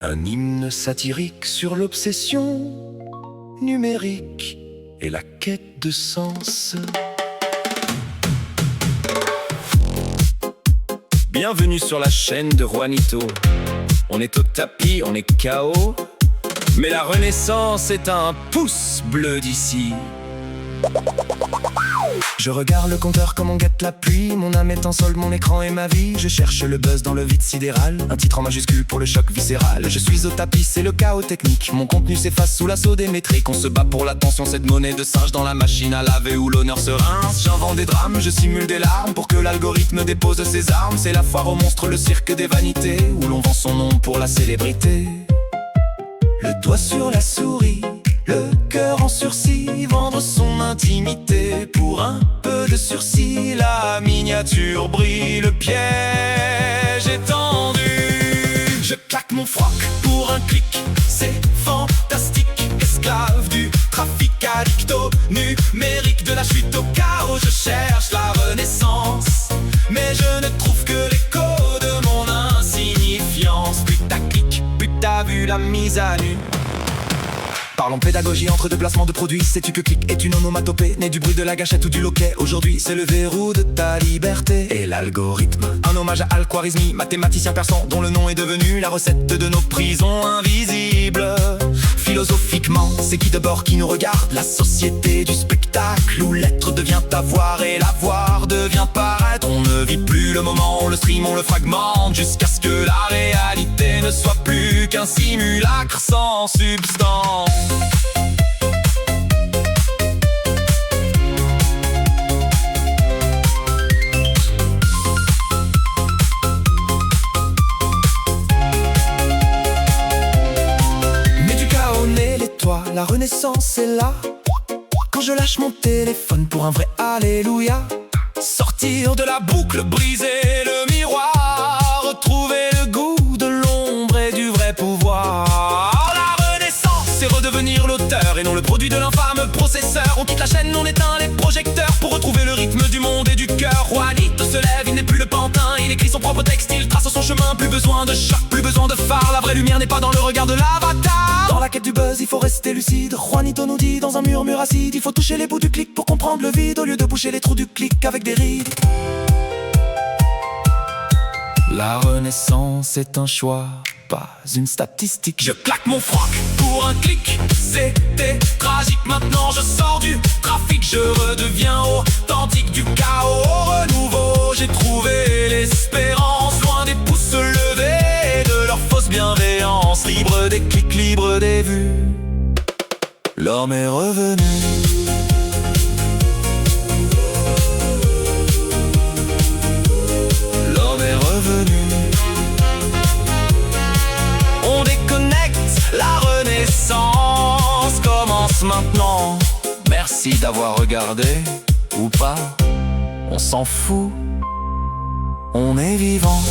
Un hymne satirique sur l'obsession numérique et la quête de sens. Bienvenue sur la chaîne de Juanito. On est au tapis, on est KO, mais la renaissance est à un pouce bleu d'ici. Je regarde le compteur comme on guette la pluie. Mon âme est en solde, mon écran est ma vie. Je cherche le buzz dans le vide sidéral. Un titre en majuscule pour le choc viscéral. Je suis au tapis, c'est le chaos technique. Mon contenu s'efface sous l'assaut des métriques. On se bat pour l'attention, cette monnaie de singe dans la machine à laver où l'honneur se rince. J'invente des drames, je simule des larmes pour que l'algorithme dépose ses armes. C'est la foire aux monstres, le cirque des vanités, où l'on vend son nom pour la célébrité. Le doigt sur la souris, le cœur en sursis, vendre son intimité pour un peu de sursis. La miniature brille, le piège est tendu. Je claque mon froc pour un clic, c'est fantastique. Esclave du trafic addicto numérique, de la chute au chaos, je cherche la renaissance. Mais je ne trouve que l'écho de mon insignifiance. Plus t'as clic, plus t'as vu la mise à nu. Parlons pédagogie entre deux placements de produits. Sais-tu que clic est une onomatopée, née du bruit de la gâchette ou du loquet? Aujourd'hui c'est le verrou de ta liberté et l'algorithme. Un hommage à Al-Khwarizmi, mathématicien persan dont le nom est devenu la recette de nos prisons invisibles. Philosophiquement, c'est qui d'abord qui nous regarde? La société du spectacle où l'être devient avoir et l'avoir devient paraître. On ne vit plus le moment, on le stream, on le fragmente, jusqu'à ce que la réalité ne soit plus qu'un simulacre sans substance. Mais du chaos naît les toits, la renaissance est là. Quand je lâche mon téléphone pour un vrai alléluia. Sortir de la boucle, briser le miroir, retrouver le goût de l'ombre et du vrai pouvoir. La renaissance, c'est redevenir l'auteur et non le produit de l'infâme processeur. On quitte la chaîne, on éteint les projecteurs pour retrouver le rythme du monde et du cœur. Juanito se lève, il n'est plus le pantin, il écrit son propre texte, il trace son chemin. Plus besoin de choc, plus besoin de phare. La vraie lumière n'est pas dans le regard de l'avatar. Dans la quête du buzz, il faut rester lucide. Juanito nous dit dans un murmure acide, il faut toucher les bouts du clic pour comprendre le vide, au lieu de boucher les trous du clic avec des rides. La renaissance est un choix, pas une statistique. Je claque mon froc pour un clic, c'était tragique. Maintenant je sors du trafic, je redeviens authentique. Du chaos au renouveau, j'ai trouvé l'espérance. Loin des pouces levés et de leur fausse bienveillance. Libre des clics, libre des vues, l'homme est revenu. L'homme est revenu. On déconnecte, la renaissance commence maintenant. Merci d'avoir regardé, ou pas, on s'en fout, on est vivant.